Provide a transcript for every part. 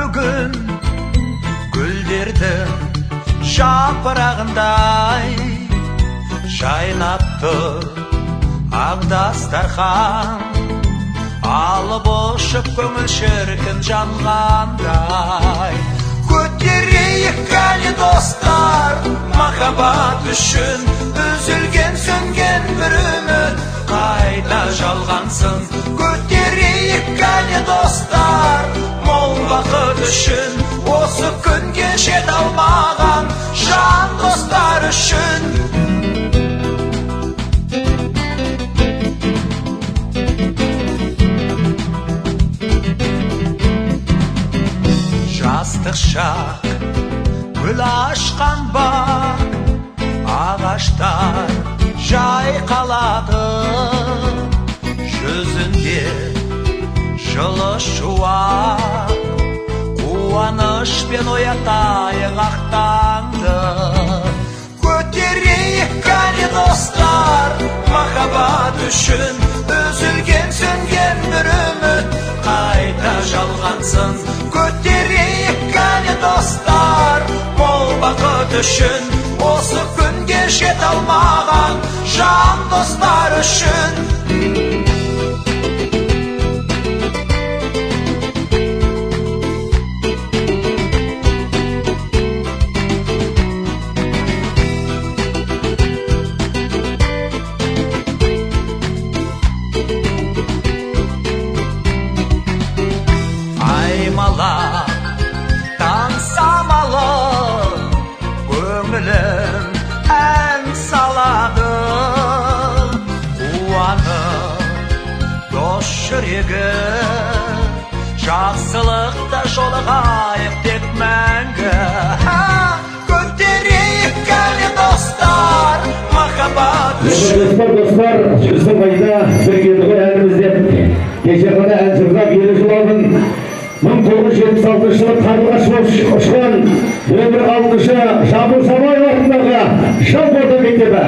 бүгін гүлдердің жапырағындай жайнап тұр ақ дастархан, алып ұшып көңіл шіркін жанғандай. Көтерейік кәне достар, махаббат үшін үзілген сөнген бір үміт қайта жалғансын. Көтерейік кәне достар, мол бақыт үшін осы күнге жете алмаған жан достар үшін. Жастық шақ, гүл ашқан бақ, ағаштар жайқалады, жүзінде жылы шуақ, қуанышпен оятайық ақ таңды. Көтерейік кәне достар, махаббат үшін үзілген сөнген бір үміт қайта жалғансын. Көтерейік кәне достар, мол бақыт үшін осы күнге жете алмаған жан достар үшін. Аймалап таң самалы, көңілім ән салады. Қуанып дос жүрегі, жақсылықта жолығайық тек мәңгі. Көтерейік кәне достар, махаббат үшін. Достар, жүрсің қайда бірге тұғыр әнімізден. Кеше ғана ән жырғап 7 жыл алдын 1976 жылы қарлығаш болып ұшқан өмір алдышы Жамбыл Самаев атындағы жалпы орта мектебі.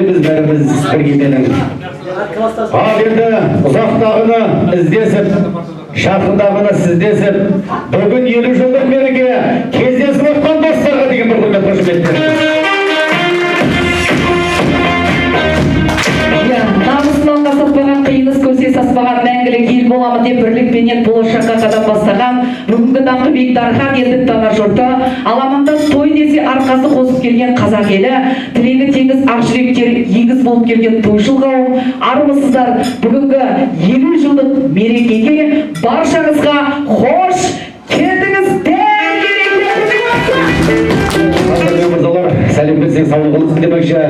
biz bәріміз бірге менің. Ал енді ұзақтағыны іздесіп, жақындағыны сіздесіп, бүгін 50 жылдық мереке кездесіп отқан достарға деген бір құрмет қошеметтер. Намысынан сатпаған, қиыныс көрсе саспаған, мәңгілік ел боламы деп бірлікпенен болашаққа қадам бастаған бүгінгі даңқы биік дархан елдің дана жұрты, аламанда той десе арқасы қосып келген қазақ елі, тілегі теңіз ақ жүректер егіз болып келген тойшыл қауым, армысыздар бүгінгі 50 жылдық мерекеге баршаңызға қош келдіңіз. Сәлем берсең саулық болсын демекші.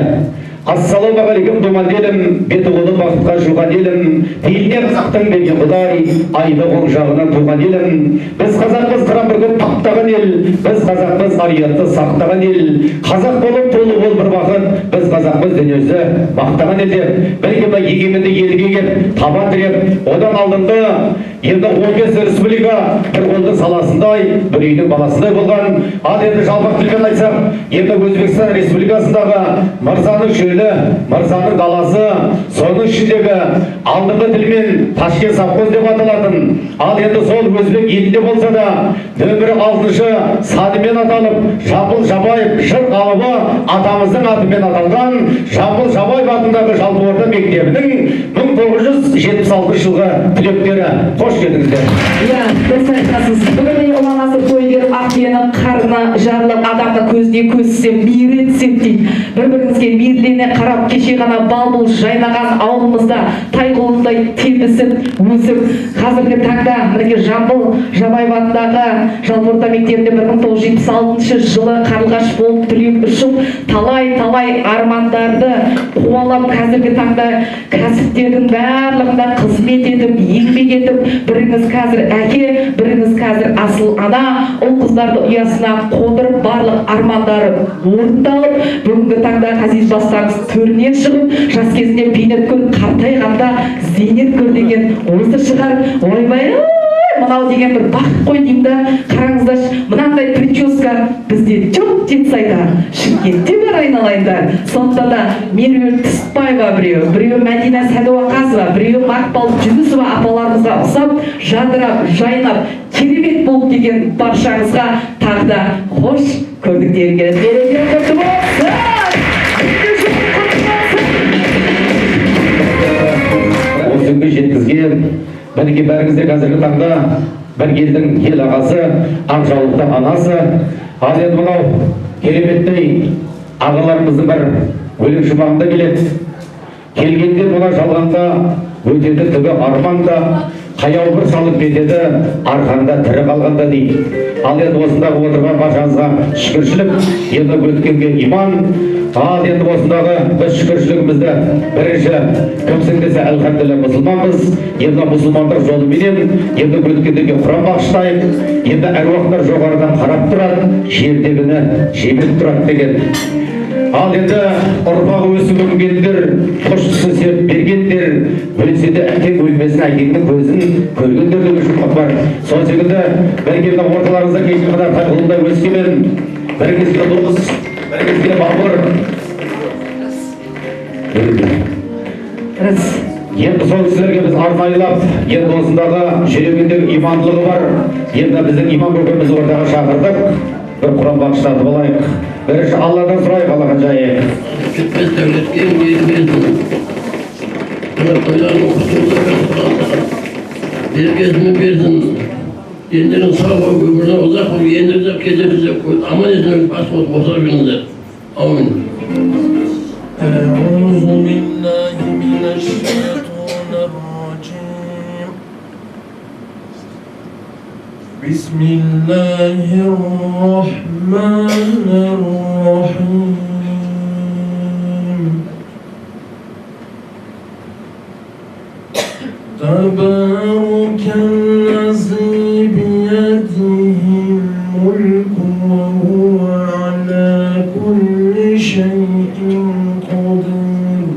Ассалаумағалейкум думан елім, беті қолы бақытқа жуған елім, пейіліне қазақтың берген құдай, айды оң жағынан туған елім. Біз қазақпыз қыран бір көп таптаған ел, біз қазақпыз ариятты сақтаған ел. Қазақ болып толы бол бір бақыт, біз қазақпыз дүниесі мақтаған ел деп, бірге егеменді елге кеп, табан тіреп, одан алдыңғы енді 15 республика бір қолдың саласындай, бір үйдің баласындай болған. Ал енді жалпақ тілмен айтсақ, енді Өзбекстан Республикасындағы Мырзаның шөлі, Мырзаның даласы, соның ішіндегі алдыңғы тілмен Ташкент совхоз деп аталатын. Ал енді сол өзбек елінде болса да, нөмірі 6-шы санымен аталып, Жамбыл Жабаев Шырқ алыбы атамыздың атымен аталған Жамбыл Жабаев атындағы жалпы орта мектебінің 1976 жылғы түлектері. Қош келдіңіздер. Дұрыс айтасыз. Бүгін ұланасы той беріп, ақбиенің қарына жарылып, адамды көзіне көзсе мейір етсек дейді. Бір-біріңізге мейірлене қарап, кеше ғана балбұл жайнаған ауылымызда тайғұлындай тепісіп, өсіп, қазіргі таңда мінеке Жамбыл Жабаев атындағы жалпы орта мектебінде 1976 жылы қарлығаш болып түлеп ұшып, талай-талай армандарды қуалап, қазіргі таңда кәсіптердің барлығында қызмет етіп, еңбек етіп, біріңіз қазір әке, біріңіз қазір асыл ана, ұл қыздарды ұясына қондырып, барлық армандары орындалып, бүгінгі таңда ғазиз бастарыңыз төрінен шығып, жас кезінде бейнет көр, қартайғанда зейнет көр деген осы шығар. Ойбай, мынау деген бір бақыт қой деймін да, қараңыздаршы, мынандай прическа бізде жоқ Жетісайда, Шымкентте бар айналайындар. Сондықтан да Меруерт Түсіпбаева біреу Мәдина Сәдуақасова, біреу Мақпал Жүнісова апаларымызға ұқсап, жадырап, жайнап, керемет болып келген баршаңызға тағы да қош көрдіктерін келеді. Мереке құтты болсын! Осы күнге жеткізген мінеке бәріңізде қазіргі таңда бір елдің ел ағасы, ақжаулықтың анасы. Ал енді мынау кереметтей ағаларымыздың бір өлең шумағында келеді. Келгенде мына жалғанда өтеді түбі арманда, қаяу бір салып кетеді арқанда тірі қалғанда дейді. Ал енді осындағы отырған баршаңызға шүкіршілік, енді өткенге иман. Ал енді осындағы біз шүкіршілігімізді бірінші кімсің десе әлхамдулилля мұсылманбыз. Енді мұсылмандар жолыменен енді өткендерге құран бағыштайық. Енді әруақтар жоғарыдан қарап тұрады, жердегіні жебеп тұрады деген. Ал енді ұрпағы өсіп өнгендер, қоштысын серіп бергендер, өлсе де әкең өлмесін, әкеңнің көзін көргендер де жұмақ бар. Сол секілді біргенде орталарыңызда кешкі қадар қайғылында өскемен, біріңізге дос, біріңізге бауыр. Енді сол кісілерге біз арнайылап, енді осындағы жүрегіндегі имандылығы бар. Енді біздің имам көкеміз ортаға шақырдық. Bir Kur'an bağışladı olayık. Birisi Allah'tan sorayık Allah'a cayık. Kütmez devletken yeri verdim. Bana koylarını okuduğunda bir gezme verdim. Yendirin sağ ol, ömürden uzak ol, yendirecek, gecerecek koy. Aman izin baş ol, bozar gününde. Amin. أعوذ بالله من الشيطان الرجيم بسم الله الرحمن الرحيم تبارك الذي بيده الملك وهو على كل شيء قدير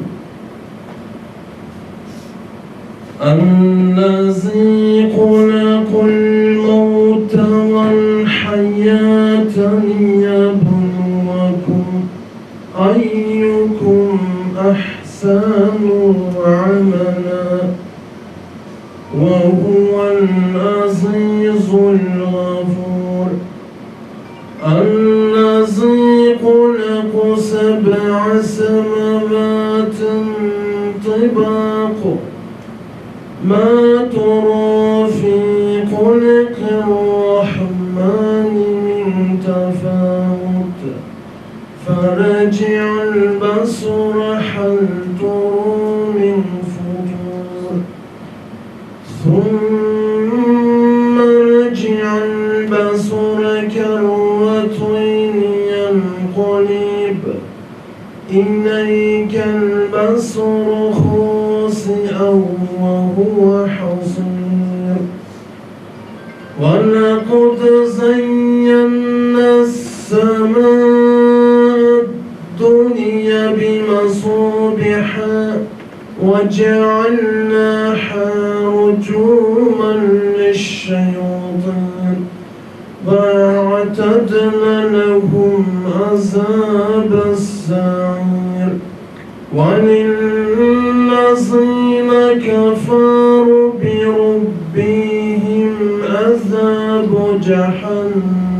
الذي خلق الموت والحياة ليبلوكم أيكم أحسن عملا وهو العزيز الغفور الذي خلق 7 سماوات طباقا ما ترى في خلق الرحمن من تفاوت فرجع البصر هل ترى من فطور ثم رجع البصر كرتين ينقلب إليك البصر خاسئا وهو حصير ولقد زينا السماء الدنيا بمصابيح وجعلناها رجوما للشياطين وأعتدنا لهم عذاب السعير وللذين كفروا بربهم عذاب جهنم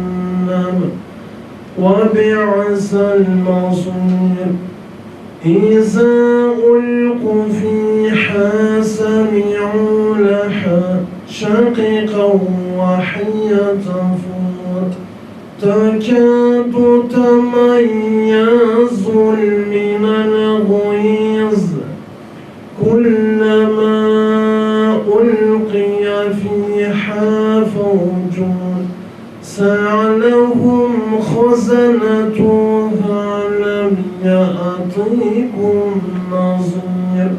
وبئس المصير إذا ألقوا فيها سمعوا لها شقيقا وهي تفور تكاد تميز من الغيظ كلما ألقي فيها فوج سألهم خزنتها لم يأتكم نذير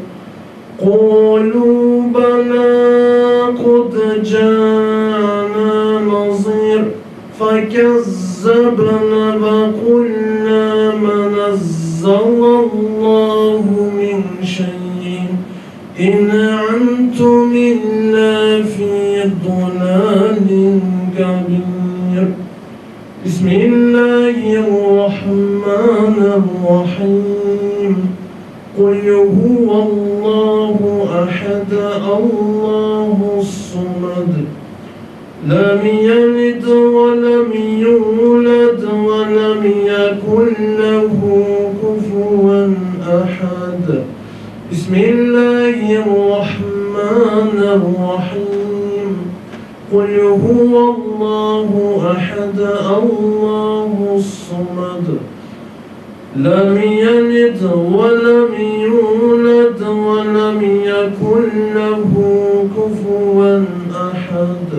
قالوا بلى قد جاءنا نذير فكذبنا وقلنا ما نزل الله من شيء إن أنتم إلا في ضلال كبير بسم الله الرحمن الرحيم قل هو الله أحد الله الصمد لم يلد ولم يولد ولم يكن له كفوا أحد بسم الله الرحمن الرحيم قل هو الله أحد الله الصمد لم يلد ولم يولد ولم يكن له كفوا أحد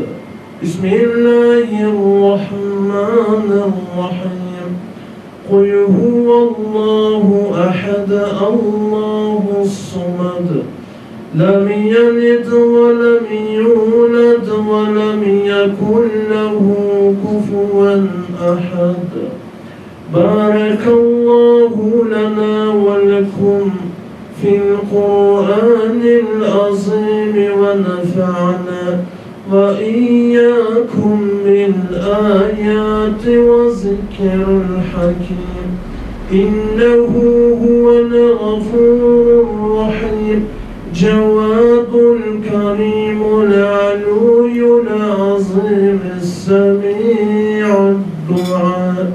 بسم الله الرحمن الرحيم قل هو الله أحد الله الصمد لم يلد ولم يولد ولم يكن له كفوا أحد بارك الله لنا ولكم في القرآن العظيم ونفعنا وإياكم بالآيات وذكر الحكيم إنه هو الغفور الرحيم جواد الكريم العلوي العظيم السميع الدعاء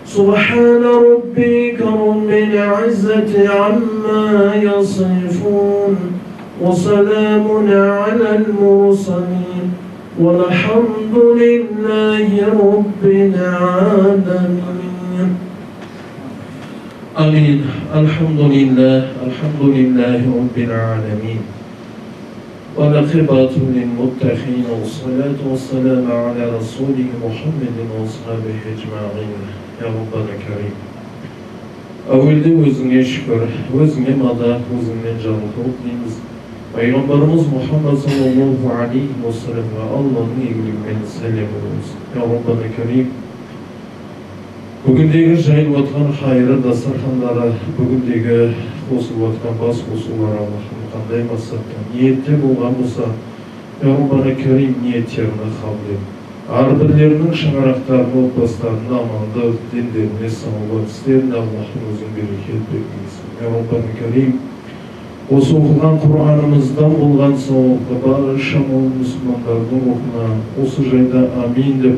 سبحان ربك رب العزة عما يصفون وسلام على المرسلين والحمد لله رب العالمين آمين الحمد لله رب العالمين والعاقبة للمتقين والصلاة والسلام على رسوله محمد وأصحابه أجمعين يا ربنا كريم Avvelde özüne şükür, özüne madah, özüne canlılık deyimiz. Peygamberimiz Muhammed sallallahu aleyhi ve sellem ve Allah'ın iyiliğinden selam olsun. Ya Rabbana Kerim, bugündeki jayılıp atkan hayırı dastarxanlara, bugündeki qo'shilib atkan bas qo'shuvlar Allohning qanday maqsadda niyatda bo'lgan bo'lsa, Ya Rabbana Kerim niyatlarini qabul et. Арбірлерінің шаңырақтарын, отбастарына амандық, дендеріне сауабат істерін Аллахтың өзін берекет бермесін. Я Раббана Карим, осы оқылған Құранымыздан болған сауапқа барша мұсылмандардың рухына осы жайда амин деп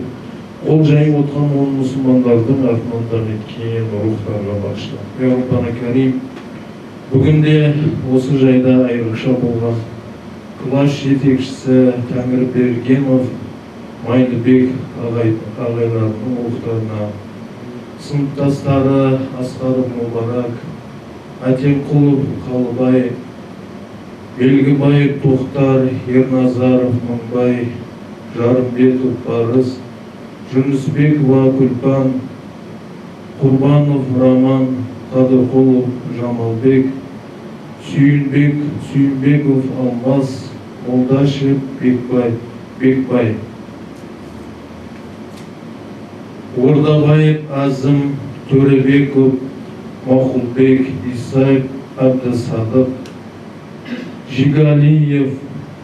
қол жайып отқан мұсылмандардың артынан еткен рухтарға бағышла. Я Раббана Карим, бүгінде осы жайда айрықша болған класс жетекшісі Тәңірбергенов Майлыбек ағайлардың рухтарына, сыныптастары Асқаров Мұбарак, Атенқұлов Қалыбай, Белгібаев Тоқтар, Ерназаров Мыңбай, Жарымбетов Барыс, Жүнісбекова Күлпан, Құрбанов Роман, Қадырқұлов Жамалбек, Сүйінбеков Алмас, Молдашев Бекбай, Ордабаев Азым, Төребеков Махулбек, Исаев Абдысадық, Жигалиев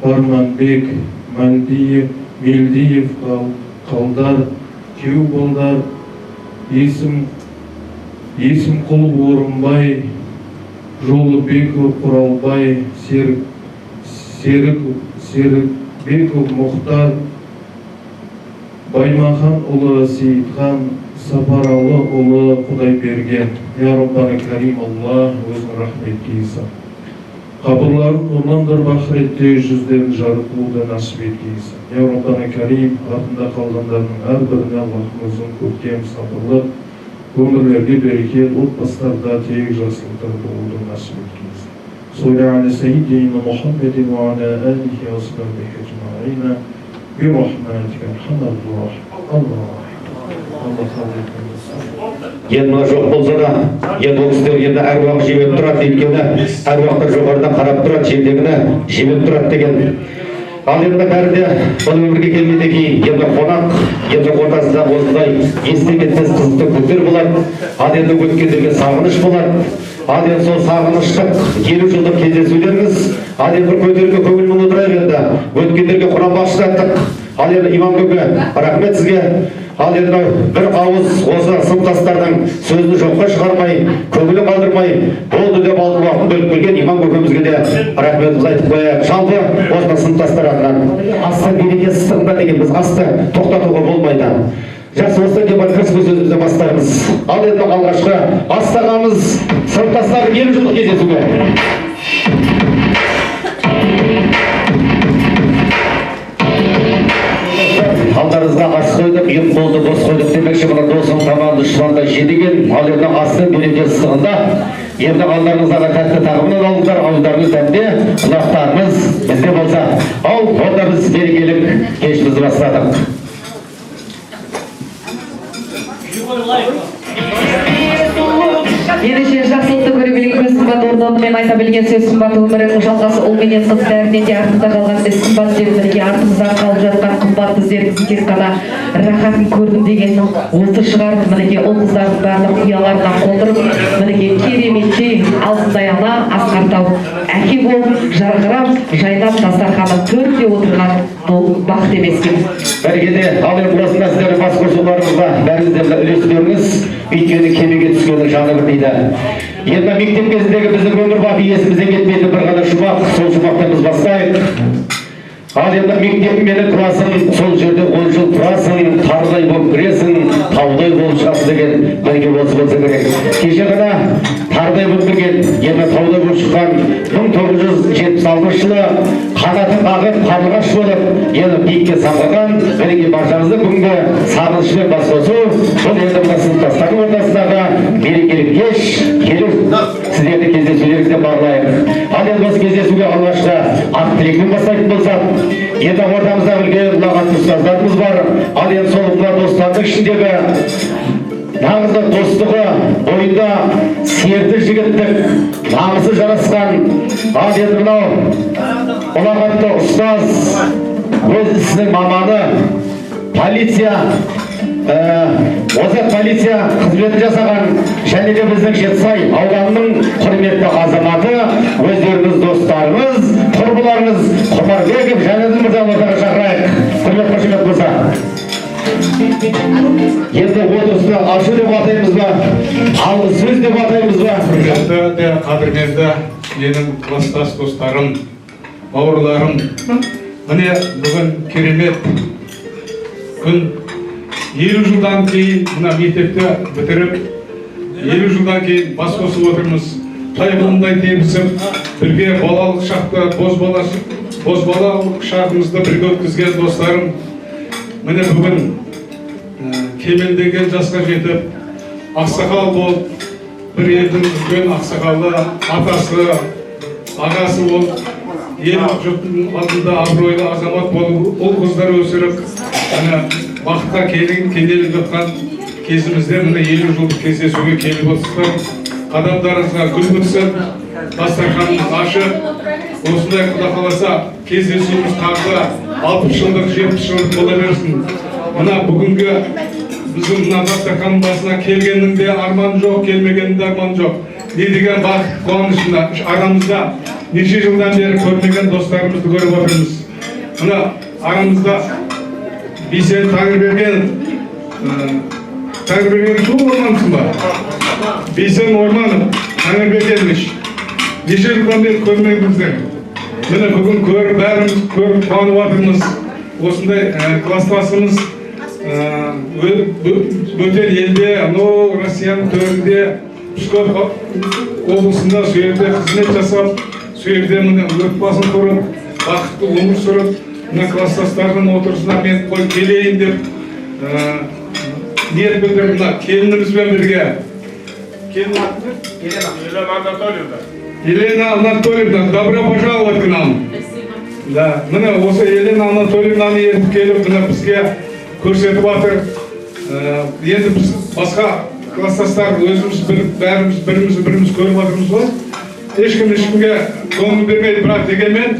Барманбек, Мелдиев Қалдар, Теуболдар, Есімқұлов Орынбай, Жолыбеков Құралбай, Серікбеков Мұхтар, Баймахан ұлы Сейітхан, Сапаралы ұлы Құдайберген. Я Раббана Карим, Аллах өзің рахметке иса. Қабырларын нұрландырып ақыретте жүздерін жарқылуды насіп етке иса. Я Раббана Карим, артында қалғандардың әрбіріне Аллахтың өзің көркем сабырлық, өмірлерге берекет, отбасыларда тек жақсылықтар болуды насіп етке иса. Солли аля сайидина Мухаммедин ва аля алихи ва асхабихи аджмаин би рахматика архамар рахим. Енді мына жоқ болса да, енді ол кісілер енді әруақ жебеп тұрады, өйткені әруақтар жоғарыдан қарап тұрады, жердегіні жебеп тұрады деген. Ал енді бәрі де бұл өмірге келгеннен кейін енді қонақ, енді ортасында осындай естемессіз қызықты күндер болады. Ал енді өткендерге сағыныш болады. Ал енді сол сағыныштық 50 жылдық кездесулеріміз, ал енді бір көтеріңкі көңіл мұны тұрайық енді. Өткендерге Құран бағыштаттық. Ал енді имам көке, рахмет сізге. Ал енді бір ауыз осы сыныптастардың сөзін жоққа шығармай, көңілі қалдырмай, болды деп алып уақытын бөліп келген имам көкемізге де рахметімізді айтып қояйық. Жалпы осына сыныптастар атынан асты береке сыстығында деген біз асты тоқтатуға болмайды. Жақсы, осы деп кіріспе сөзімізді бастаймыз. Ал енді алғашқы астағамыз сыныптастардың 50 жылдық кездесуге. Алдарыңызға ас қойдық, ем болды, бос қойдық демекші мына досым тамағын дұшпанда жедеген, ал енді астың береке сыстығында енді алдарыңыздағы тәтті тағамынан алыңыздар, ауыздарыңыз дәмде, құлақтарыңыз бізде болса. Ал онда біз берекелік кешімізді бастадық. Ендеше жақсылықты көре білген көз қымбат орнатымен айта білген сөз қымбат өмірінің жалғасы ұл менен қыз бәрінен де артында қалған іс қымбат жерімізге артымызда қалып жатқан қымбат іздеріңіздің тек қана рахатын көрдім деген осы шығар. Мінекей ұл қыздардың барлық ұяларына қондырып, мінекей кереметтей алтындай ана асқартау әке болып жарқырап жайнап дастарханы төртте отырған бұл бақыт емес пе? Бәрекелді. Ал енді осында сіздердің бас қосуларыңызға бәріңіздер үлестеріңіз, өйткені кемеге түскеннің жаны бір дейді. Енді мектеп кезіндегі біздің өмір бақи есімізден кетпейтін бір ғана жұмақ, сол жұмақтан біз бастайық. Ал енді мектеп менің классың, сол жерде 10 жыл тұрасың, тардай болып кіресің, таудай болып шығасың деген бірге болса керек. Кеше ғана тардай болып кірген, енді таудай болып шыққан 1976 жылы қанаты қағып, қарлығаш болып, енді биікке самғаған, бірге баршаңызды бүгінгі сағынышпен бас қосу, бұл енді мына сыныптастардың ортасындағы мерекелік кеш, келіп сіздерді кездесулеріңізде барлайық. Ал енді осы кездесуге алғашқы ақ тілекпен бастайтын болсақ, енді ортамызда үлкен ұлағатты ұстаздарымыз бар. Ал енді сол мына достардың ішіндегі нағызды достығы бойында серті жігіттік намысы жарасқан, ал енді мынау ұлағатты ұстаз, өз ісінің маманы, полиция, озат полиция қызметін жасаған, және де біздің Жетісай ауданының құрметті азаматы, өздеріңіз достарыңыз, құрбыларыңыз Құмарбеков Жәнәділ мырзаны ортаға шақырайық. Құрмет қошемет болса. осыны ашу деп атаймыз ба, алғы сөз деп атаймыз ба? Құрметті қадірменді менің класстас достарым, бауырларым, міне бүгін керемет күн. 50 жылдан кейін мына мектепті бітіріп, 50 жылдан кейін бас қосып отырмыз. Тайғылындай тебісіп, бірге балалық шақты, бозбалалық шағымызды бірге өткізген достарым, міне бүгін кемелдеген жасқа жетіп, ақсақал болып, бір елдің үлкен ақсақалы, атасы, ағасы болып, ел жұрттың алдында абыройлы азамат болып, ұл қыздар өсіріп, бақытқа кенеліп жатқан кезімізде міне 50 жылдық кездесуге келіп отырсыздар. Қадамдарыңызға гүл бітсін, дастарханымыз ашық. Осындай Құда қаласа кездесуіміз тағы 60 жылдық, 70 жылдық бола берсін. Мына бүгінгі біздің мына дастарханның басына келгеннің де арман жоқ, келмегеннің де арман жоқ. Не деген бақыт қуанышында арамызда неше жылдан бері көрмеген достарымызды көріп отырмыз. Мына арамызда Бейсен Таңырберген сол ормансың ба? Бейсен Орманов, Таңырбергенміш. Неше жылдан бері көрмегенбізді. Міне бүгін көріп, бәріміз көріп қуанып отырмыз. Осындай класстасымыз бөтен елде, Россияның төрінде, Псков облысында сөйерде қызмет жасап, сөйерде міне отбасын құрып, бақытты өмір сүріп, мына класстастардың отырысына мен келейін деп ниет білдіріп, мына келінімізбен бірге. Елена Анатольевна, добро пожаловать к нам. Да, міне осы Елена Анатольевнаны ертіп келіп, міне бізге көрсетіп жатыр. Енді біз басқа класстастар өзіміз бәріміз біріміз көріп жатырмыз ғой. Ешкімге көңіл бермейді, бірақ дегенмен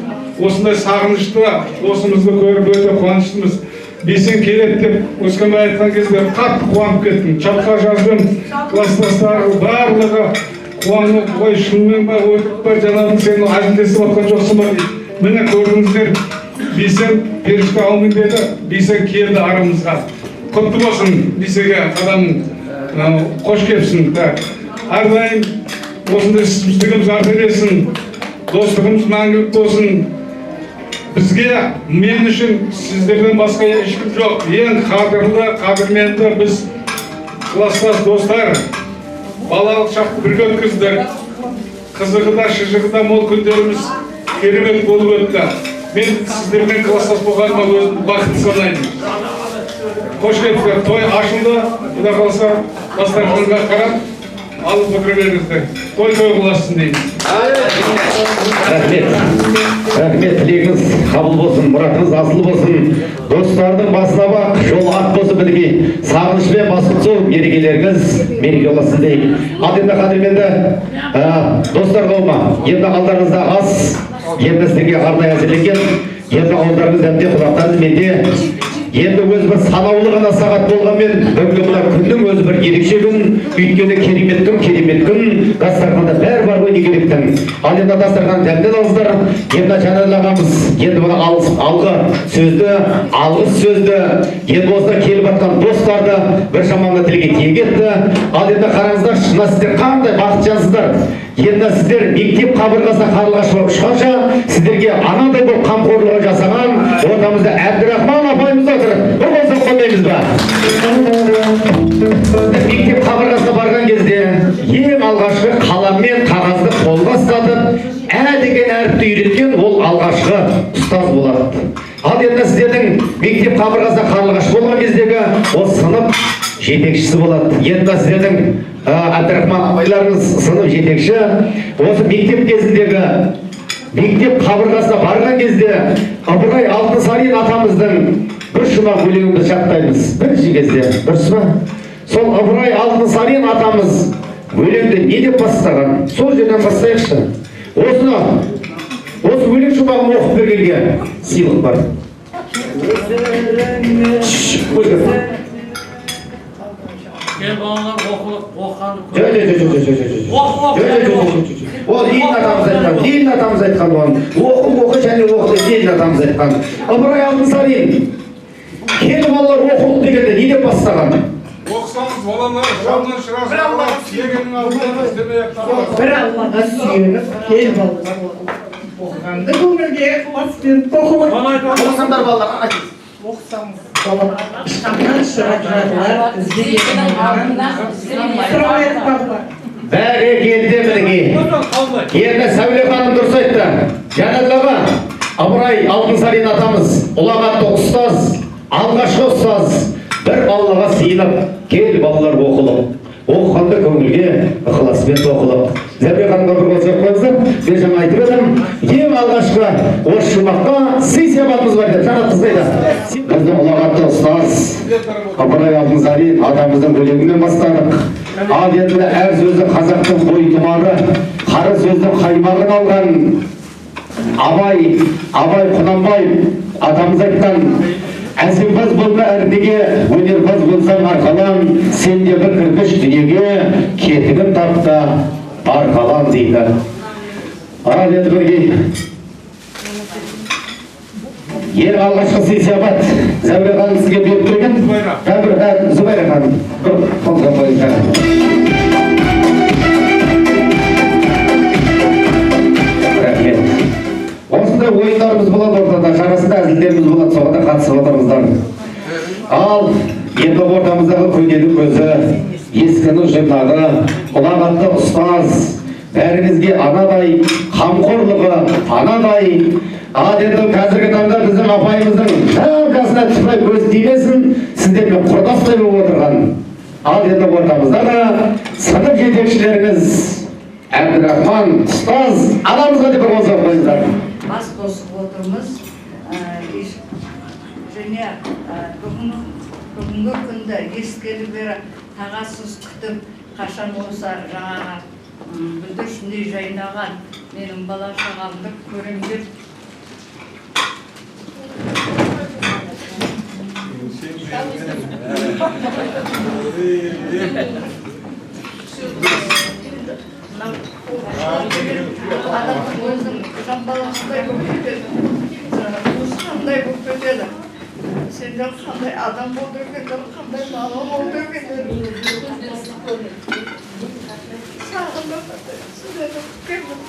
осындай сағынышты, осымызды көріп өте қуаныштымыз. Бейсен келеді деп Өскенбай айтқан кезде қатты қуанып кеттім. Чатқа жаздым, класстастар барлығы қуанып, ой шынымен ба, өтіп ба, жанағың сені әзілдесіп отқан жоқсың ба дейді. Міне көрдіңіздер, Бейсен періште алмын деді, Бейсен келді арамызға. Құтты болсын Бейсенге қадамың, қош келіпсің. Әрдайым осындай біздігіміз арта берсін, достығымыз мәңгілік болсын. Бізге, мен үшін сіздерден басқа ешкім жоқ. Ең қадірлі, қадірменді біз класстас достар, балалық шақты бірге өткіздік. Қызығы да, шыжығы да мол күндеріміз керемет болып өтті. Мен сіздермен класстас болғаныма өзім бақытты санаймын. Қош келдіңіздер. Той ашылды, Құда қаласа дастарханға қарап, алып отыра беріңіздер. Той боласын дейміз. Рахмет, тілегіңіз қабыл болсын, мұратыңыз асыл болсын. Достардың басына бақ, жол ат болсын білгей, сағынышпен басып сол мерекелеріңіз мереке боласын деймін. Ал енді қадірменді достар қауымы, енді алдарыңызда ас, енді сіздерге арнайы әзірленген, енді ауылдарыңыз әбден қонақтарыңыз менде. Енді өзі бір санаулы ғана сағат болғанмен, бүгінгі мына күннің өзі бір ерекше күн, өйткені керемет күн, дастарханда бәрі бар ғой не керектің. Ал енді дастархан дәмден алыңыздар, енді Жанәділ ағамыз, енді бұны алғыс сөзді, енді осыда келіп жатқан достарды бір шамамда тілге тиек етті. Ал енді қараңыздар, шына сіздер қандай бақытжансыздар. Енді сіздер мектеп қабырғасына қарлығаш болып ұшқанша, сіздерге анадай болып қамқорлығы жасаған ортамызда Әбдірахман апайымыз отыр. Бұл болса қоймаймыз ба? Мектеп қабырғасына барған кезде ең алғашқы қалам мен қағазды қолға ұстатып, ә деген әріпті үйреткен ол алғашқы ұстаз болады. Ал енді сіздердің мектеп қабырғасына қарлығаш болған кездегі ол сынып жетекшісі болады. Енді сіздердің Әбдірахман апайларыңыз сынып жетекші. Осы мектеп кезіндегі мектеп қабырғасына барған кезде Ыбырай Алтынсарин атамыздың бір шумақ өлеңімізді жаттаймыз. Бірінші кезде, дұрыс па? Сол Ыбырай Алтынсарин атамыз өлеңді не деп бастаған? Сол жерден бастайықшы. Осы өлең шумағын оқып бергенге сыйлық бар. Gel bağlar оққанды Ол Ленин атамыз айтқан оған. Оқы және оқы Ленин атамыз айтқан. Ыбырай Алтынсарин келіп балалар оқылық дегенде не деп бастаған? Оқысаңыз балалар жаман шырағын егенің алдында істемей-ақ табылады. бір Аллаға сүйеніп кел балалар оқығанды көңілге ықылас беріп оқылық. Оқысаңдар балалар, айтыңыз. Оқысаңыз балалар ышқаннан шығып жатылар іздеген сұрау еді балалар. Бәрекелді мінеки. Енді Сәуле ханым дұрыс айтты. Жәнәділ аға, Ыбырай Алтынсарин атамыз, ұлағатты ұстаз, алғашқы ұстаз, бір Аллаға сыйынып, кел балалар оқылып. Оқығанды көңілге ықыласпен оқылып. Зәбре ханымға бір қол соғып қойыңыздар. Мен жаңа айтып едім, ең алғашқы осы жұмаққа сый сияпатымыз бар деп. Жанат қыз қайда? Біздің ұлағатты ұстаз Ыбырай Алтынсарин атамыздың өлеңімен бастадық. Ал енді әр сөзі қазақтың бойтұмары, қара сөздің қаймағын алған Абай Құнанбай атамыз айтқан әзімпаз болма әрнеге, өнерпаз болсаң арқалан, сен де бір кірпіш дүниеге, кетігін тапта арқалан дейді. Ал енді бірге ең алғашқы сый-сияпат Зәуре ханым сізге беріп тұрген. Зубайра ханым. Қолға қойыңыздар. Осындай ойындарымыз болады ортада, жарасында әзілдеріміз болады, соған қатысып отырыңыздар. Ал енді ортамыздағы көнелі көзі, ескінің жұрнағы, ұлағатты ұстаз, бәрімізге анадай, қамқорлығы анадай. Ал енді қазіргі таңда біздің апайымыздың жарқасына түспай көзі тимесін, сіздермен құрдастай болып отырған. Ал енді ортамыздағы сынып жетекшілеріміз Әбдірахман ұстаз анамызға деп бір қол соғып қойыңыздар. Бас қосып отырмыз және бүгінгі күнді ескелі бері тағасыз күтіп қашан болса жаңағы бүлдіршіндей жайнаған менің бала шағамды көрем деп адамның өзінің жан баласындай болып кетеді, туысқандай болып кетеді. Сендер қандай адам болды екендер, қандай бала болды екендер. Сағынып сіздерді күткенмін.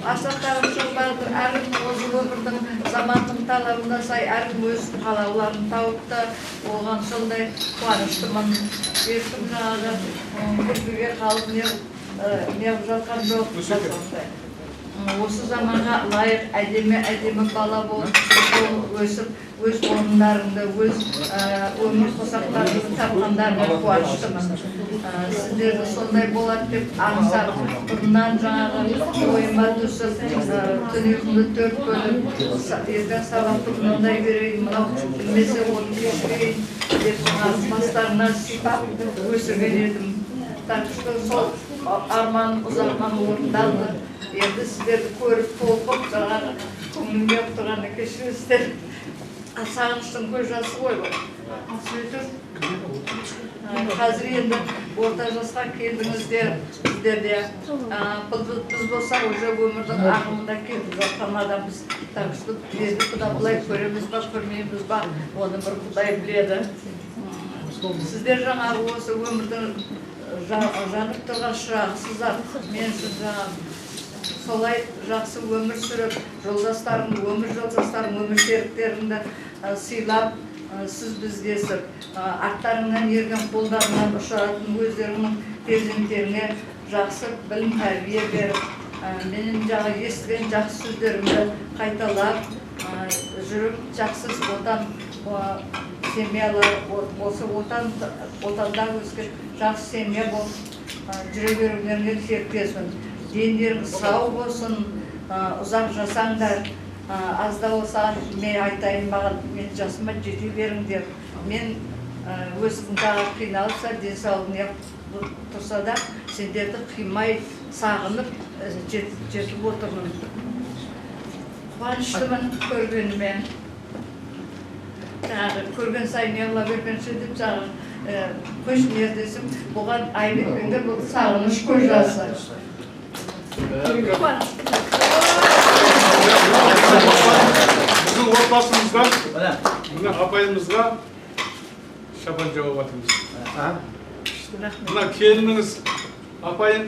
Асақтарым жылдарды әркім осы өмірдің заманның талабына сай әркім өз қалауларын тауыпты. Оған сондай қуаныштымын. Ешкім жаңағы күлкіге қалып неғып жатқан жоқ. Осы заманға лайық әдемі бала болып өсіп, өз орындарыңды, өз өмір қосақтарыңды тапқандарына қуаныштымын. Сіздерді сондай болады деп аңсап, бұрыннан жаңағы ойыма түсіп, түнегімді төрт бөліп, ертең сабақты мынандай берейін, мынау білмесе оны кешірейін деп бастарына сипап өсірген едім. Так что сол арман ұзақман орындалды. Енді сіздерді көріп толқып, жаңағы көңілімге отырғаны кешіріңіздер. Сағыныштың көз жасы ғой бұл. Сөйтіп, қазір енді орта жасқа келдіңіздер, сіздерде. Біз болсақ уже өмірдің ағымында келіп жатқан адамбыз. Так что бізді құда бұлай көреміз ба, көрмейміз ба, оны бір құдай біледі. Сіздер жаңағы осы өмірдің жанып тұрған шырағысыздар. Мен сіз солай жақсы өмір сүріп, жолдастарым, өмір жолдастарым, өмір серіктерімді сыйлап, сіз біздесіп, арттарыңнан ерген қолдарынан ұшыратын өздерінің перзенттеріне жақсы білім тәрбие беріп, менің жаңа естіген жақсы сөздерімді қайталап, жүріп жақсы отан семьялар, осы отанда өскен жақсы семья болып жүре берулеріңе тілектеспін. Дендеріңіз сау болсын, ұзақ жасаңдар. Азда болса мен айтайын, маған мен жасыма жете беріңдер. Мен өзім дағы қиналса, денсаулығым тұрса да, сендерді қимай, сағынып, жетіп отырмын. Қуаныштымын көргеніме. Көрген сайын неғыла бергенше деп көш ниетесім, бұған айбекпендер бұл сағыныш көз жасы. Біздің отбасымыздан, апайымызға шапан жауап атыңыз. Мына келініңіз апайын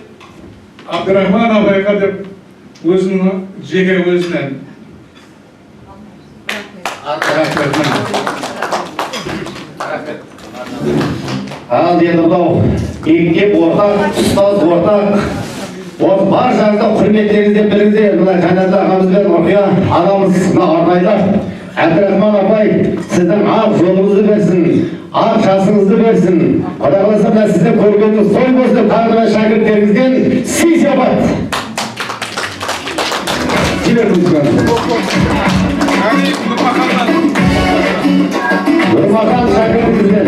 Абдрахман абайға деп өзінің жеке өзінен. Ал енді мынау мектеп ортақ, ұстаз ортақ. Осы баршаңызды құрметтеріңізден біріңізде мына Жанат ағамыз бен Рухия анамыз мына арнайылап Әбдірахман апай сіздің ақ жолыңызды берсін, ақ жасыңызды берсін. Құдай қаласа мына сізді көргеніңіз той болсын деп тағы да шәкірттеріңізден сый сияпат. Нұрмахан шәкіртіңізден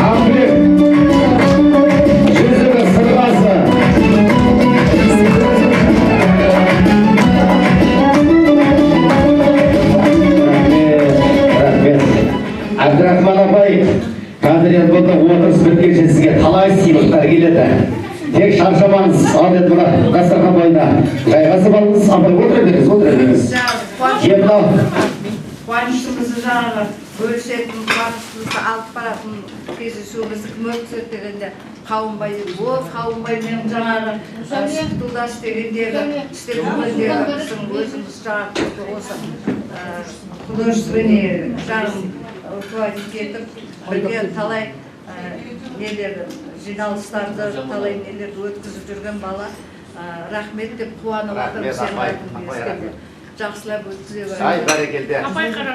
Амбек жүзігі сырғасы Әбдірахман апай, қазір енді бұнда отырыс біткенше сізге талай сыйлықтар келеді. Тек шаршамаңыз, ал енді мына дастархан бойында жайғасып алыңыз, апай отыра беріңіз. Қуаныштымызды жаңағы бөлісетін, қуаныштымызды алып баратын кездесуімізді кім өткізеді дегенде Қауынбай деп, ол Қауынбай менің жаңағы Тұлдаш дегендегі істегендегі біздің өзіміз жаңағы осы художественный жағын руководить етіп, бірге талай нелер жиналыстарды, талай нелерді өткізіп жүрген бала. Рахмет деп қуанып отырмын сенің айтып ескенде. Жақсылап өткізе беріңіз. Ай, бәрекелді.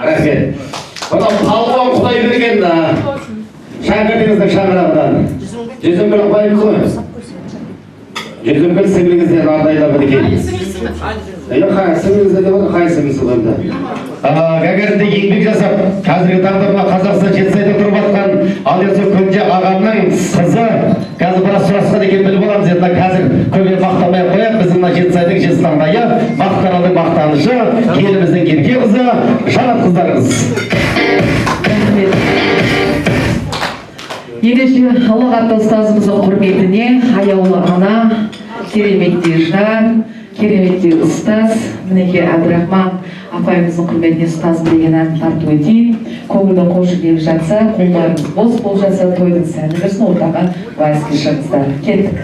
Рахмет. Бұны Қалуан Құдай берген шәкіртіңіздің шаңырағынан. Жүзімгүл апайым ғой. Жүзімгүл сіңліңізден ардайда мінекей. Сіңліңізде деп отыр, қай сіңлісі қойымда. Гәгәрінде еңбек жасап, қазіргі таңда мына Қазақстан Жетісайда тұрып атқан Алерсу Көнже ағамның қызы. Қазір біраз сұрасқа деген біліп оламыз. Енді қазір көбе мақтамай қояқ, біздің мына Жетісайдың Жетістаңдайы мақтаралдың мақтанышы, еліміздің ерке қызы, Жанат қыздарыңыз. Ендеше Аллағатты ұстазымыздың құрметіне аяулы ана, кереметті жар, кереметті ұстаз, мінеке Әбдірахман апайымыздың құрметіне ұстазым деген әнін тарту етейін. Көңілді қошы келіп жатса, қолдарыңыз бос болып жатса, тойдың сәні берсін, ортаға вальске шығыңыздар. Кеттік.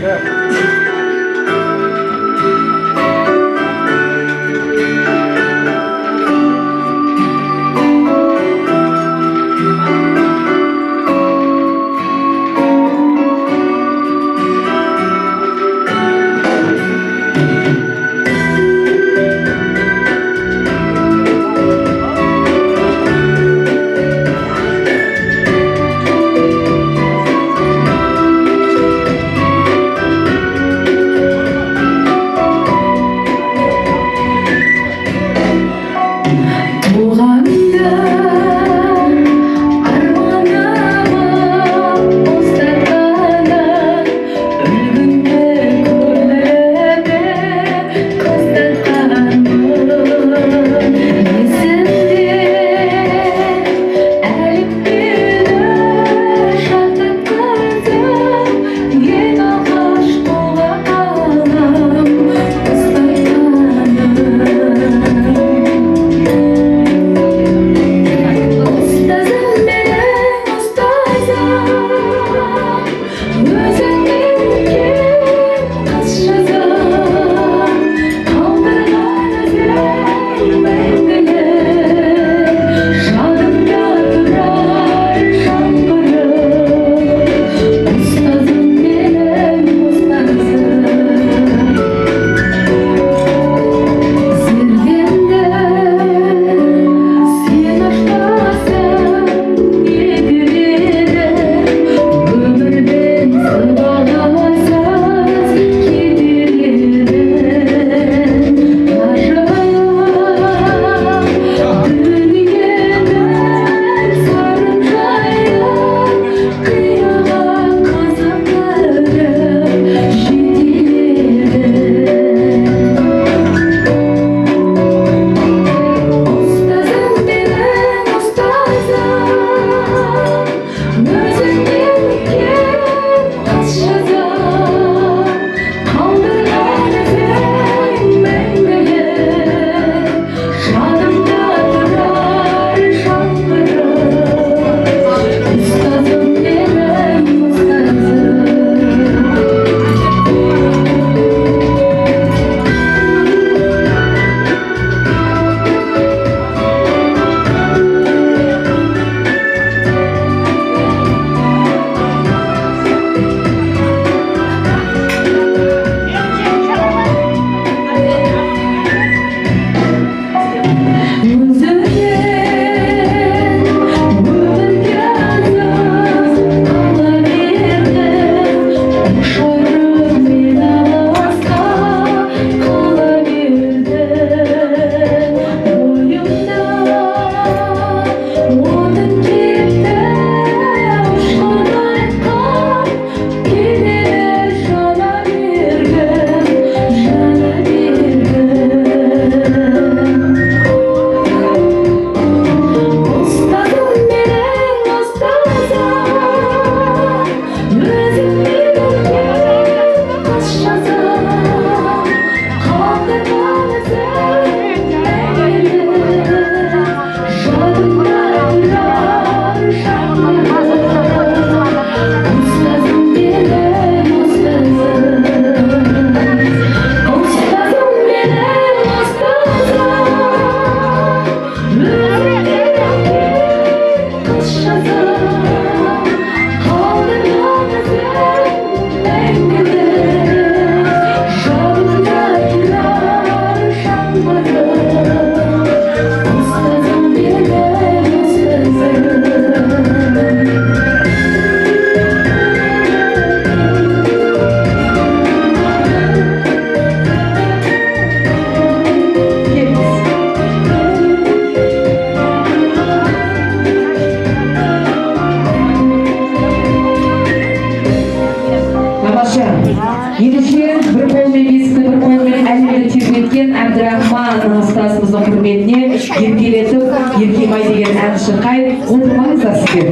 Ендеше бір қолмен бесікті, бір қолмен әлемді тербеткен Әбдірахман ұстазымыздың құрметіне еркелетіп, еркемай деген ән шырқай. Отырмаңыздар сіздер.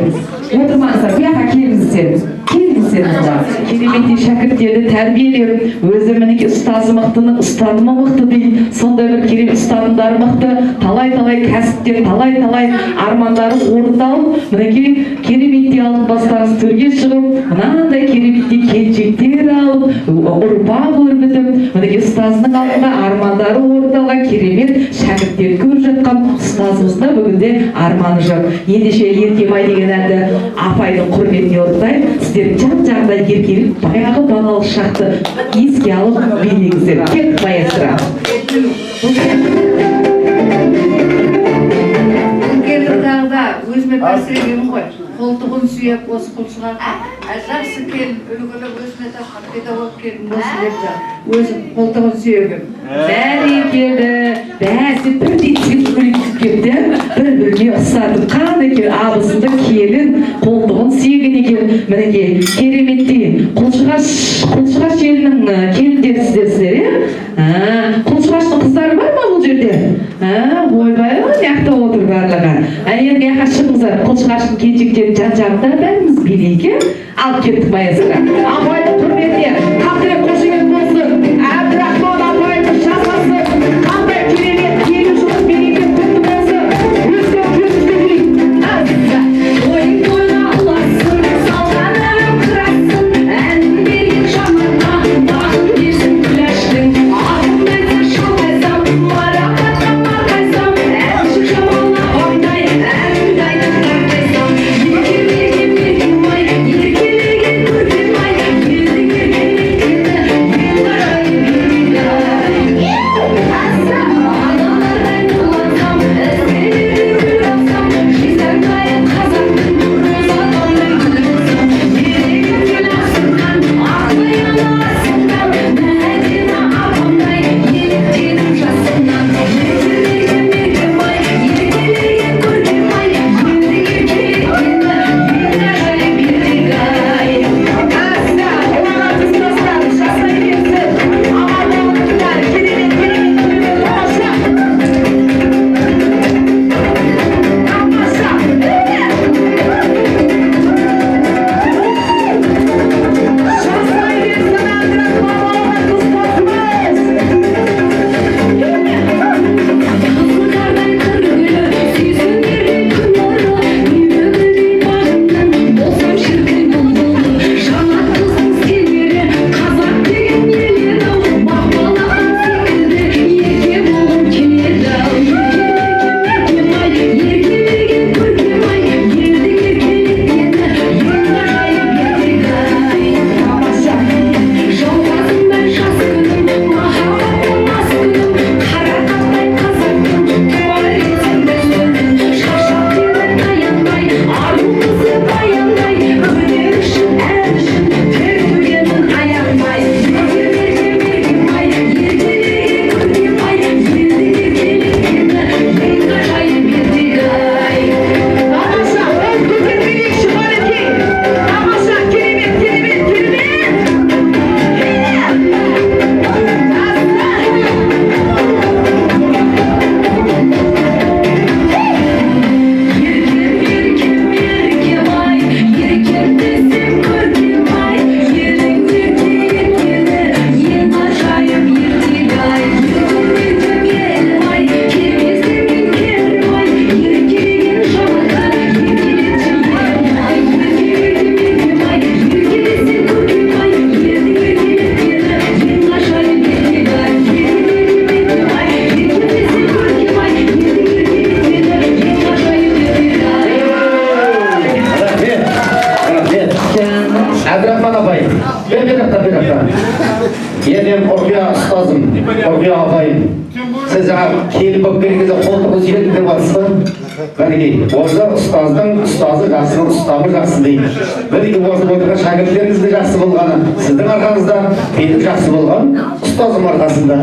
Отырмаңыздар, bu жаққа келіңіздер. Келіңіздер мұнда. Кереметтей шәкірттерді тәрбиелеп, өзі мінеки ұстазы мықтының ұстанымы мықты дейді. Сондай бір керемет ұстанымдары мықты, талай-талай кәсіптер, талай-талай армандары орындалып, мінеки кереметтей алтын бастарыңыз төрге шығып, мынандай кереметтей келіншектер алып, ұрпақ өрбітіп, мінеки ұстазының алдында армандары орындалған керемет шәкірттер көріп жатқан ұстазымызда бүгінде арманы жоқ. Ендеше еркемай деген әнді апайдың құрметіне орындайын. Сіздер жан-жағында еркеліп, баяғы балалық шақты еске алып билеңіздер. Кет маэстро. Келдірдағда өзіме тәсірегем ғой. Қолтығын сүйеп, осы құлшыға жақсы келін, үлгілі өзіме таққан педагог келін осы депті. Өзім қолтығын сүйегім. Бәрекелді, бәсі бірдей теккілік кепті, бір-біріне ұқсатып, қандай кел абысынды келін, қолтығын сүйеген екен. Мінеке, кереметтей, құлшығаш елінің келіндері сіздер, құлшығаштың қыздары бар ма бұл жерде? Ойбай, неқта отыр барлығы. Енді яқа шығыңыздар, құлшығаштың келіншектерін жан-жағында бәріміз билейік. Алып кеттік маэстро. Апайдың құрметіне қабдырек қошемет болсын. Әбдірахман апайымыз жасасын. Қандай керемет келін жұмыс береке құтты болсын. Өзден көзімізді білейік. Ойын тойға ұласын, салған әлім қырасың. Әнін берген жаманға, бағын берсін күләштің. Ағымдайса шалқайсам, марапаттан марқайсам. Әнші жамалына ойдай, әнімді айтып тартайсам. Еркелеген көркем-ай, елдің еркелеткені, ел қарай бермейді. Аса аналардай нұрлансам, іздерді гүл алсам, жизан қайын қазақтың розатандай гүлсам. Ерегім гүл асынған, ақлай ана асынған, Мәдина апамдай еліктеніп жасымнан. Еркелеген еркем-ай, еркелеген көркем-ай, елдің еркелеткені, ел қарай бермейді. Аса оларға тұстастар, жасай берсін. Аман болыңыздар, керемет болашақ. Тамаша. Жасай берсін Әбдірахман оларға тұстасымыз. Қызылдардай кіргілі, сүйсіндердей күн нұры, небірдей бағымнан болсам шіркін бұлбұлы. Жаңа қыздың сендері, қазақ деген еледі, мақпалақын секілді, ерке болғым келеді. Еркелеген еркем-ай, еркелеген көркем-ай, елдің еркелеткені, ел ғажайып ертегі. Тамаша. Жауғазында жас күнім, махаббаттың мас күнім, қарақаттай қазақтың туар етсем дәстүрін. Шаршап келіп таянбай, ару қызы баяндай, өнер үшін, ән үшін тер төгемін аянбай. Еркем еркем-ай, еркелеген көркем-ай, елдің еркелеткені, ел ғажайып ертегі. Тамаша, ол көтермелейікші Малекей. Тамаша, керемет, керемет, керемет. Еркем еркем-ай, еркем десем көркем-ай, елдің еркелеткені, ел ғажайып ертегі-ай. Еркем елім-ай, келмесіңнен келім-ай, еркелеген жаманға, еркелетші елім-ай. Еркем еркем-ай, еркелесем көркем-ай, елдің еркелеткені, ел ғажайып ертегі-ай. Еркем еркем-ай, еркелесем көркем-ай, елдің еркелеткені, ел ғажайып ертегі-ай. Рахмет. Әбдірахман апай, бер. Ендем Ұрқия ұстазым, Ұрқия апайым. Сіз жаңа келіп болып келген кезде қолтығын сүйедім деп жатсыз ба? Мінекей, осы ұстаздың ұстазы жақсы, ұстамы жақсы дейді. Мінекей осы отырған шәкірттеріңіз де жақсы болғаны, сіздің арқаңызда менің жақсы болған ұстазым арқасында.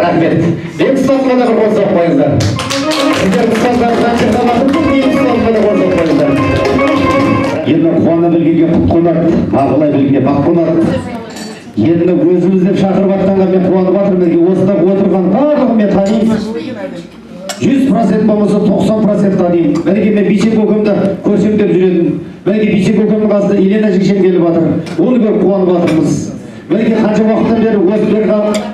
Рахмет. Мен ұстазыма да бір қол соғып қойыңыздар. Сіздер ұстаздарыңыздан шыққанмақсыз, мен ұстазыма да қол соғып қойыңыздар. Енді қуана білгенге құт қонар, бағалай білгенге бақ қонар. енді өзіміз деп шақырып жатқанға мен қуанып жатырмын. Осында отырған барлығын мен танимын. 100% болмаса 90% танимын. Мінекей мен Бейсен көкемді көрсем деп жүретінмін. Мінекей Бейсен көкемнің қасында Елена жігішем келіп жатыр. Оны көріп қуанып жатырмыз. Мінекей қанша уақыттан бері осы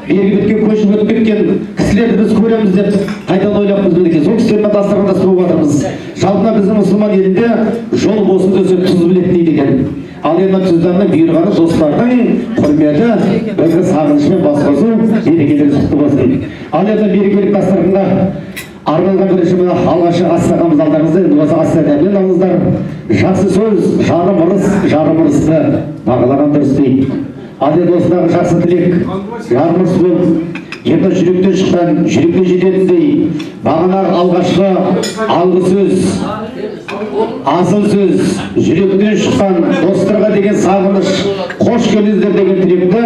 бергі біткен көшіп өтіп кеткен кісілерді біз көреміз деп қайдан ойлаппыз. Мінекей сол кісілермен дастарханда тұрып жатырмыз. Жалпы біздің мұсылман елінде жол болсын десе тұз білек дейді екен. Ал енді тұздарының бұйырғаны достардың құрметі, бірге сағынышымен басқосу, берекелер құтты болсын. Ал енді берекелік дастарханға арналған бірінші мына алғашқы астағамыз алдарыңызда, енді осы астағамыз алыңыздар. Жақсы сөз, жарым ырысты бағалаған дұрыс дейді. Ал енді осындағы жақсы тілек, жарым ырыс болып, енді жүректен шыққан, жүрекке жететіндей, бағанағы алғашқы алғы сөз, асыл сөз, жүректен шыққан достарға деген сағыныш, қош келдіңіздер деген тілекті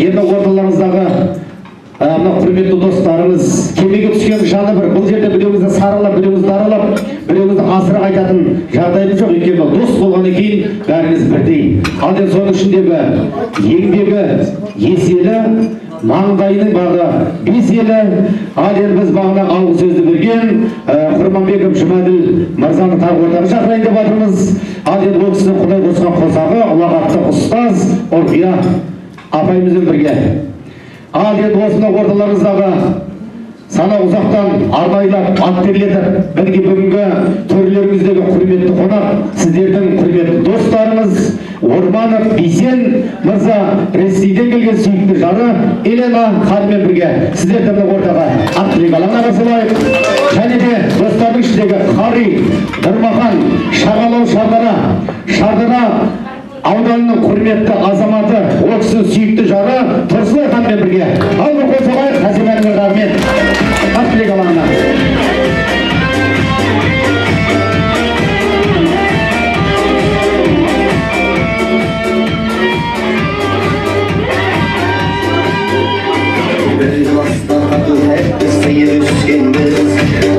енді орталарыңыздағы мына құрметті достарыңыз, кемеге түскен жаны бір, бұл жерде біреуіңізді саралап, біреуіңізді аралап, біреуіңізді асыра айтатын жағдайымыз жоқ. Өйткені дос болғаннан кейін бәріңіз бірдей. Ал енді соның ішіндегі еңбегі еселі, маңдайының бағы беселі. Ал енді біз бағана алғы сөзді берген Құрманбеков Жұмаділ мырзаны тағы ортаға шақырайын деп жатырмыз. Ал енді ол кісінің құдай қосқан қосағы, ұлағатты ұстаз Орқия апайымызбен бірге. Ал енді осында орталарыңыздағы сана ұзақтан арнайлап аттерлетіп бірге бүгінгі төрлеріңіздегі құрметті қонақ, сіздердің құрметті достарыңыз Орманов Бейсен мырза, Ресейден келген сүйікті жары Елена ханыммен бірге сіздерді ортаға ат тілек алаңына қарсылайық. Және де достардың ішіндегі Қари, Нұрмахан, Шағалау Шардара ауданының құрметті азаматы, ол кісінің сүйікті жары Тұрсылай ханмен бірге. Ал бір қосылайық Хазиманың ағамен ат тілек алаңына.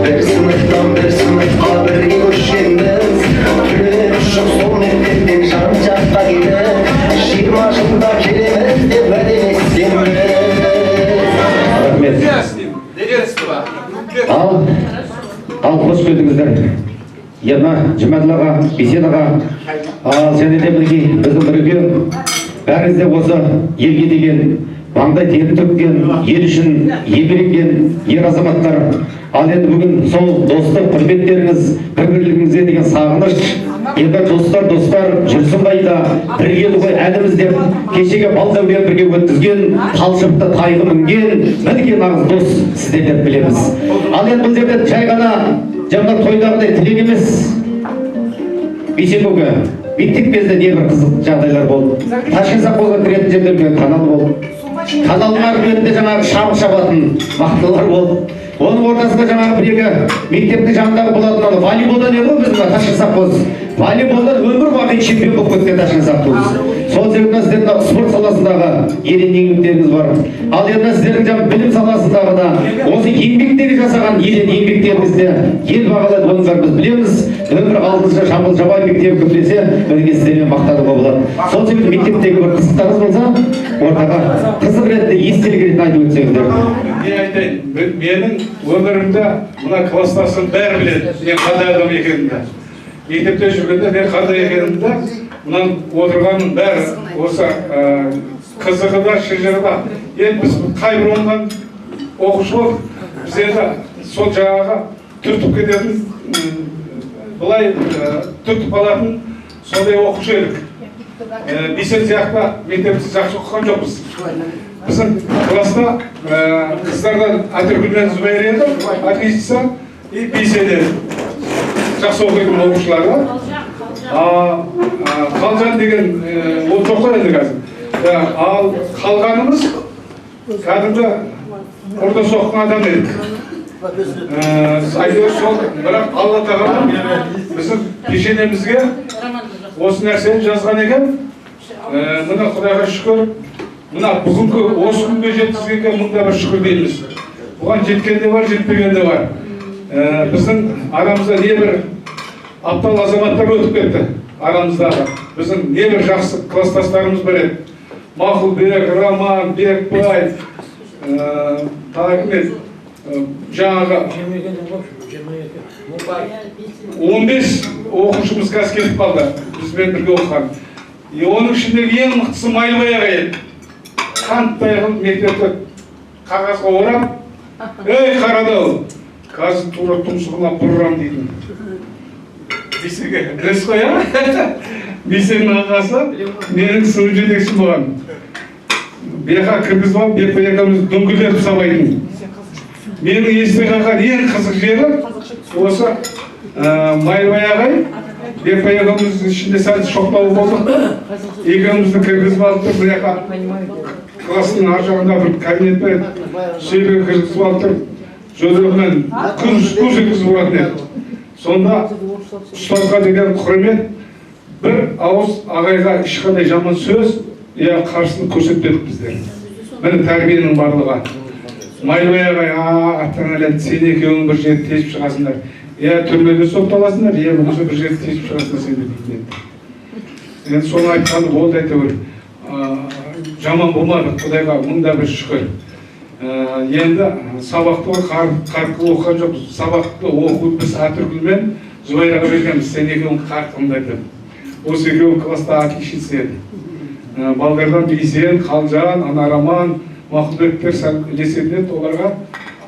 Bir sınıftan bir sınıfta birge koşkenmiz. Türlü düşüp sol mektetten Şarımcak'a gidip 20 yaşında kelimiz de bedeniz Ал қош келдіңіздер. Ерна Жұмаділ аға, Бейсен аға, және де бірге біздің бірге бәріңізде осы елге деген маңдай терін төккен, ел үшін еңбектеген ер азаматтар. Ал енді бүгін сол достық құрметтеріңіз, бір-бірлігіңізге деген сағыныш, енді достар жүрсін қайда, бірге ғой әніміз деп кешеге балдәурен бірге өткізген, талшықты қайғы мінген, мінекей нағыз дос сіздер деп білеміз. Ал енді бұл жерде жай ғана жаңа тойдағыдай тілек емес. Бейсен көке, мектеп кезінде небір қызық жағдайлар болды. Ташкент совхозға кіретін жерде канал болды. Каналдың арғы бетінде жаңағы шабық шабатын мақталар болды. Оның ортасында жаңағы бір-екі мектептің жанындағы болатын волейболдан еді ғой біздің Ташкент совхоз. Волейболдан өмір бақи чемпион болып кеткен Ташкент совхоз. Сол себептен сіздердің спорт саласындағы ерен еңбектеріңіз бар. Ал енді сіздердің жаңағы білім саласындағы да осы еңбектегі жасаған ерен еңбектеріңізді ел бағалайды, оны біз білеміз. Нөмір 6-шы Жамбыл Жабай мектебі көптесе бірге сіздермен мақтануға болады. Сол себепті мектептегі бір қызықтарыңыз болса, ортаға қызық ретінде естелік ретінде айтып өтсеңіздер. Не айтайын, менің өмірімде мына класстасым бәрі біледі, мен қандай адам екенімді. Мектепте жүргенде мен қандай екенімді, мынан отырғанның бәрі осы қызығы да, шыжыры да. Енді біз қай бір онған оқушы болып, біз енді сол жағаға түртіп кететін, бұлай түртіп алатын сондай оқушы едік. Бейсен сияқты мектепті жақсы оқыған жоқпыз. Біздің класста қыздардан Атыргүлмен Зүбайыр еді, отличница, и Бейсен еді. Жақсы оқитын оқушылар. Қалжан деген ол жоқтар енді қазір. Ал қалғанымыз кәдімгі орта соққан адам едік. Айтып сол, бірақ Алла тағала біздің пешенемізге осы нәрсені жазған екен. Мына Құдайға шүкір, мына бүгінгі осы күнге жеткізгенге мыңда бір шүкір дейміз. Бұған жеткен де бар, жетпеген де бар. Біздің арамызда небір аптал азаматтар өтіп кетті. Арамыздағы біздің небір жақсы класстастарымыз бар еді. Мақұлбек, Роман, Бекбай, тағы жаңағы 15 оқушымыз қазір кетіп қалды, бізбен бірге оқыған. Оның ішіндегі ең мықтысы Майлыбай аға еді. Қанттай қылып мектепті қағазға орап, ей қарадау, қазір тура тұмсығына бұрырам дейтін. Бейсеге, білесіз ғой, а? Бейсенің ағасы менің сынып жетекшім болған. Беқа кіргізіп алып, Бекбай екеуміз дөңгелетіп сабайтын. Менің есте қалған ең қызық жері осы Майлыбай ағай, Бекбай екеуміз ішінде сәл шоқтау болды. Екеумізді кіргізіп алып тұр, беқа класстың ар жағында бір кабинет бар, сөйлеу кіргізіп алып тұр, жөндеумен күз өткізіп ұратын еді. Сонда ұстазға деген құрмет, бір ауыз ағайға ешқандай жаман сөз, қарсыны көрсетпедік біздер. Міне тәрбиенің барлығы. Майлыбай ағай, аттан әлем, сен екеуің бір жерді тесіп шығасыңдар. Түрмеде сотталасыңдар, болмаса бір жерді тесіп шығасыңдар сен дейтін еді. Енді соны айтқаны болды әйтеуір. Жаман болмады, Құдайға мыңда бір шүкір. Енді сабақты қарқылы оқыған жоқ, сабақты оқуды біз Атүргүлмен Зубайраға бергенбіз, сен екеуің қарқылындайды. Осы екеуің класста отличница еді. Балдардан Бейсен, Қалжан, Анараман, Мақұлбектер ілесетін еді, оларға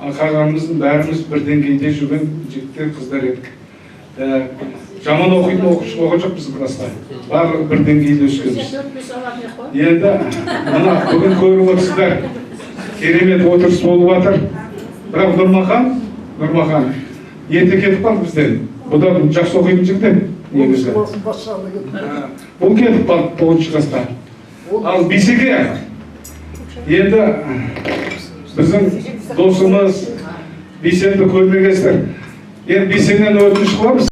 қалғанымыздың бәріміз бір деңгейде жүрген жігіттер, қыздар едік. Жаман оқитын оқушы болған жоқ біз класста. Барлығы бір деңгейде өскенбіз. Енді мына бүгін көріп отырсыздар, керемет отырыс болып жатыр. Бірақ Нұрмахан ерте кетіп қалды бізден. Бұдан жақсы оқитын жігіт негізі. Бұл кетіп қалды 9-шы класста. Ал Бейсеке енді біздің досымыз Бейсенді көрмегенсіздер. Енді Бейсеннен өтініш қыламыз.